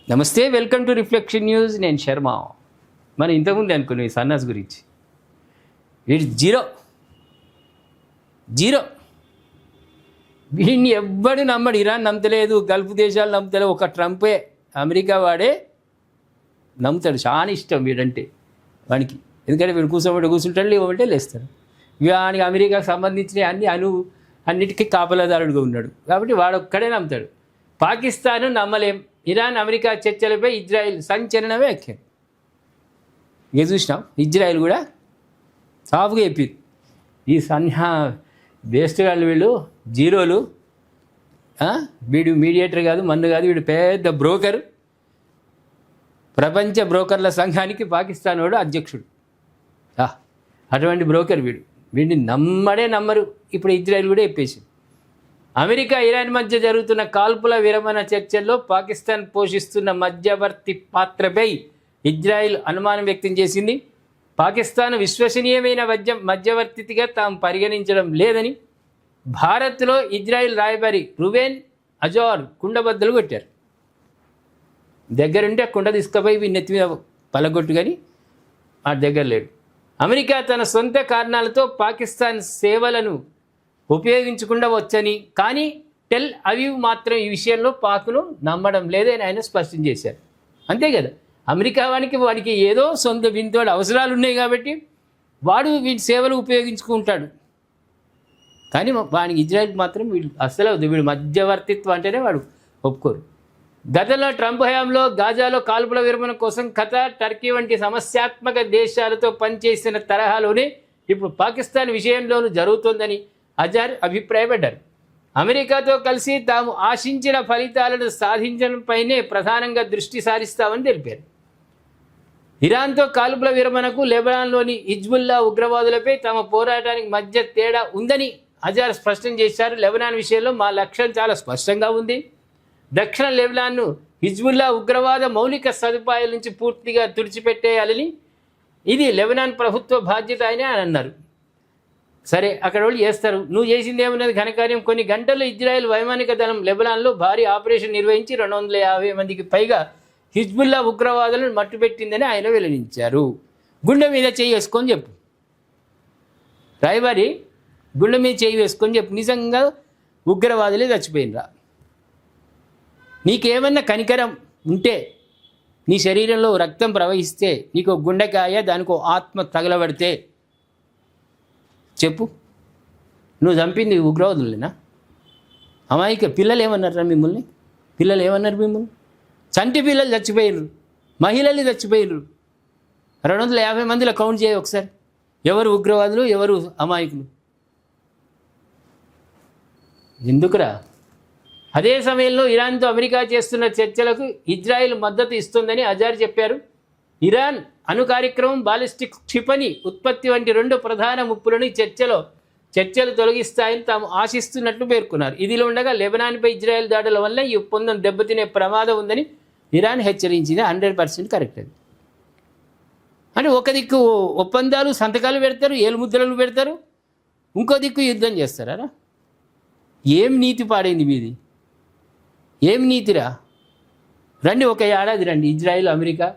నమస్తే, welcome to reflection news. నేను శర్మ. మనం ఇంతకుముందు అనుకున్నాం ఈ సన్నాస్ గురించి. వీడు జీరో జీరో. వీడిని ఎవ్వడు నమ్మడు. ఇరాన్ నమ్మతలేదు, గల్ఫ్ దేశాలు నమ్మతలేదు, ఒక ట్రంపే అమెరికా వాడే నమ్ముతాడు. చాలా ఇష్టం వీడంటే వానికి. ఎందుకంటే వీడు కూర్చుంటాడు, లేవంటే లేస్తాడు. వానికి అమెరికాకు సంబంధించిన అన్నిటికీ కాపలాదారుడుగా ఉన్నాడు కాబట్టి వాడొక్కడే నమ్ముతాడు. పాకిస్తాన్ నమ్మలేం. ఇరాన్ అమెరికా చర్చలపై ఇజ్రాయిల్ సంచలన వ్యాఖ్య. ఇక చూసినాం, ఇజ్రాయిల్ కూడా సాఫ్గా చెప్పారు. ఈ వేస్ట్ వాళ్ళు, వీళ్ళు జీరోలు. వీడు మీడియేటర్ కాదు, మన్ను కాదు, వీడు పెద్ద బ్రోకర్. ప్రపంచ బ్రోకర్ల సంఘానికి పాకిస్తాన్ వాడు అధ్యక్షుడు. అటువంటి బ్రోకర్ వీడు. వీడిని నమ్మరు. ఇప్పుడు ఇజ్రాయిల్ కూడా చెప్పేసింది. అమెరికా ఇరాన్ మధ్య జరుగుతున్న కాల్పుల విరమణ చర్చల్లో పాకిస్తాన్ పోషిస్తున్న మధ్యవర్తి పాత్రపై ఇజ్రాయిల్ అనుమానం వ్యక్తం చేసింది. పాకిస్తాన్ విశ్వసనీయమైన మధ్యవర్తిగా తాము పరిగణించడం లేదని భారత్లో ఇజ్రాయిల్ రాయబారి రుబేన్ అజార్ కుండబద్దలు కొట్టారు. దగ్గరుంటే కుండ తీసుకుపోయి వీడి నెత్తి మీద పలగొట్టు, కానీ ఆ దగ్గర లేడు. అమెరికా తన సొంత కారణాలతో పాకిస్తాన్ సేవలను ఉపయోగించకుండా వచ్చని, కానీ టెల్ అవీవ్ మాత్రం ఈ విషయంలో పాక్ను నమ్మడం లేదని ఆయన స్పష్టం చేశారు. అంతే కదా, అమెరికా వాడికి ఏదో సొంత వింతోడు అవసరాలు ఉన్నాయి కాబట్టి వాడు వీడి సేవలు ఉపయోగించుకుంటాడు. కానీ వానికి ఇజ్రాయిల్ మాత్రం వీడు మధ్యవర్తిత్వం అంటేనే వాడు ఒప్పుకోరు. గతంలో ట్రంప్ హయాంలో గాజాలో కాల్పుల విరమణ కోసం ఖతార్, టర్కీ వంటి సమస్యాత్మక దేశాలతో పనిచేసిన తరహాలోనే ఇప్పుడు పాకిస్తాన్ విషయంలోనూ జరుగుతోందని అజార్ అభిప్రాయపడ్డారు. అమెరికాతో కలిసి తాము ఆశించిన ఫలితాలను సాధించడంపైనే ప్రధానంగా దృష్టి సారిస్తామని తెలిపారు. ఇరాన్తో కాల్పుల విరమణకు లెబనాన్లోని హిజ్బుల్లా ఉగ్రవాదులపై తమ పోరాటానికి మధ్య తేడా ఉందని అజార్ స్పష్టం చేశారు. లెబనాన్ విషయంలో మా లక్ష్యం చాలా స్పష్టంగా ఉంది. దక్షిణ లెబనాన్ను హిజ్బుల్లా ఉగ్రవాద మౌలిక సదుపాయాల నుంచి పూర్తిగా తుడిచిపెట్టేయాలని ఇది లెబనాన్ ప్రభుత్వ బాధ్యత అని అన్నారు. సరే, అక్కడ వాళ్ళు చేస్తారు, నువ్వు చేసింది ఏమన్నది ఘనకార్యం. కొన్ని గంటల్లో ఇజ్రాయెల్ వైమానిక దళం లెబనాన్లో భారీ ఆపరేషన్ నిర్వహించి 250 మందికి పైగా హిజ్బుల్లా ఉగ్రవాదులను మట్టుపెట్టిందని ఆయన వెల్లడించారు. గుండె మీద చేయి వేసుకొని చెప్పు, రాయబారి గుండె మీద చేయి వేసుకొని చెప్పు, నిజంగా ఉగ్రవాదులే చచ్చిపోయినరా. నీకేమన్నా కనికరం ఉంటే, నీ శరీరంలో రక్తం ప్రవహిస్తే, నీకు గుండెకాయ, దానికో ఆత్మ తగలబడితే చెప్పు, నువ్వు చంపింది ఉగ్రవాదులేనా? అమాయక పిల్లలు ఏమన్నారా మిమ్మల్ని? పిల్లలు ఏమన్నారు మిమ్మల్ని? చంటి పిల్లలు చచ్చిపోయినరు, మహిళలు చచ్చిపోయినరు. 250 మందిలో కౌంట్ చేయ ఒకసారి. ఎవరు ఉగ్రవాదులు, ఎవరు అమాయకులు? ఎందుకురా? అదే సమయంలో ఇరాన్తో అమెరికా చేస్తున్న చర్చలకు ఇజ్రాయిల్ మద్దతు ఇస్తుందని అజార్ చెప్పారు. ఇరాన్ అణు కార్యక్రమం, బాలిస్టిక్ క్షిపణి ఉత్పత్తి వంటి 2 ప్రధాన ముప్పులను చర్చలు తొలగిస్తాయని తాము ఆశిస్తున్నట్లు పేర్కొన్నారు. ఇదిలో ఉండగా లెబనాన్పై ఇజ్రాయెల్ దాడుల వల్ల ఈ ఒప్పందం దెబ్బతినే ప్రమాదం ఉందని ఇరాన్ హెచ్చరించింది. 100% కరెక్ట్. అది అంటే ఒక దిక్కు ఒప్పందాలు, సంతకాలు పెడతారు, ఏలుముద్రలు పెడతారు, ఇంకో దిక్కు యుద్ధం చేస్తారా? ఏం నీతి పాడైంది మీది? ఏం నీతిరా? రండి, ఒక ఏడాది రండి, ఇజ్రాయిల్, అమెరికా,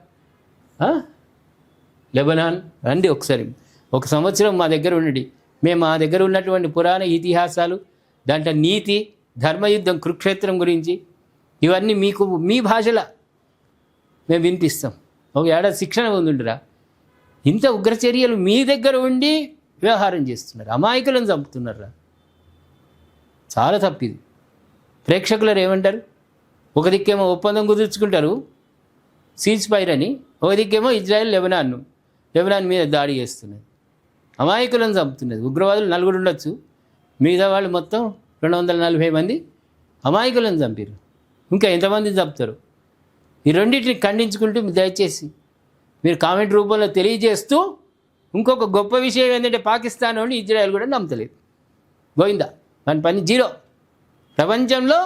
లెబనాన్ రండి ఒకసారి. 1 సంవత్సరం మా దగ్గర ఉండండి. మా దగ్గర ఉన్నటువంటి పురాణ ఇతిహాసాలు, దాంట్లో నీతి, ధర్మయుద్ధం, కురుక్షేత్రం గురించి ఇవన్నీ మీకు మీ భాషలో మేము వినిపిస్తాం. 1 ఏడాది శిక్షణ పొందుంటురా. ఇంత ఉగ్రచర్యలు మీ దగ్గర ఉండి వ్యవహారం చేస్తున్నారు, అమాయకులను చంపుతున్నారా. చాలా తప్పిది. ప్రేక్షకులు ఏమంటారు? ఒక దిక్కేమో ఒప్పందం కుదుర్చుకుంటారు, సీజ్ ఫైర్ అని, ఒక దిక్కేమో ఇజ్రాయెల్ లెబనాన్ మీద దాడి చేస్తున్నది, అమాయకులను చంపుతున్నది. ఉగ్రవాదులు 4 ఉండొచ్చు, మిగతా వాళ్ళు మొత్తం 240 మంది అమాయకులను చంపారు. ఇంకా ఎంతమంది చంపుతారు? ఈ రెండింటిని ఖండించుకుంటూ దయచేసి మీరు కామెంట్ రూపంలో తెలియజేస్తూ, ఇంకొక గొప్ప విషయం ఏంటంటే పాకిస్తాన్ వాడిని ఇజ్రాయెల్ కూడా నమ్మతలేదు. గోవిందా, మన పని జీరో. ప్రపంచంలో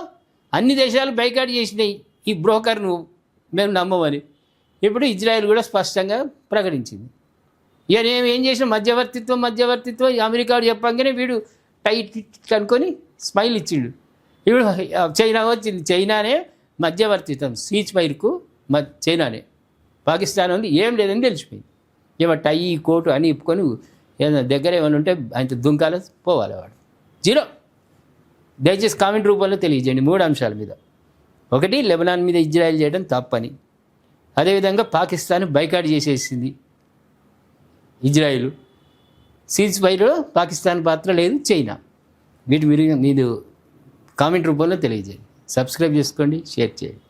అన్ని దేశాలు బైకాట్ చేసినాయి ఈ బ్రోకర్ను మేము నమ్మమని. ఇప్పుడు ఇజ్రాయెల్ కూడా స్పష్టంగా ప్రకటించింది. ఇక నేను ఏం చేసిన మధ్యవర్తిత్వం అమెరికాడు చెప్పంగానే వీడు టైట్ అనుకొని స్మైల్ ఇచ్చిండు. ఇప్పుడు చైనా వచ్చింది, చైనానే మధ్యవర్తిత్వం సీజ్ ఫైర్కు మా చైనానే. పాకిస్తాన్ ఉంది ఏం లేదని తెలిసిపోయింది. ఏమో టై కోటు అని ఇప్పుకొని ఏదైనా దగ్గర ఏమైనా ఉంటే ఆయన దుంకాల పోవాలి వాడు. జీరో. దయచేసి కామెంట్ రూపంలో తెలియజేయండి 3 అంశాల మీద. 1, లెబనాన్ మీద ఇజ్రాయెల్ చేయడం తప్పని. అదేవిధంగా పాకిస్తాన్ బైకాట్ చేసేసింది ఇజ్రాయిల్. సీజ్ ఫైర్లో పాకిస్తాన్ పాత్ర లేదు, చైనా. వీటి మీరు కామెంట్ రూపంలో తెలియజేయండి. సబ్స్క్రైబ్ చేసుకోండి, షేర్ చేయండి.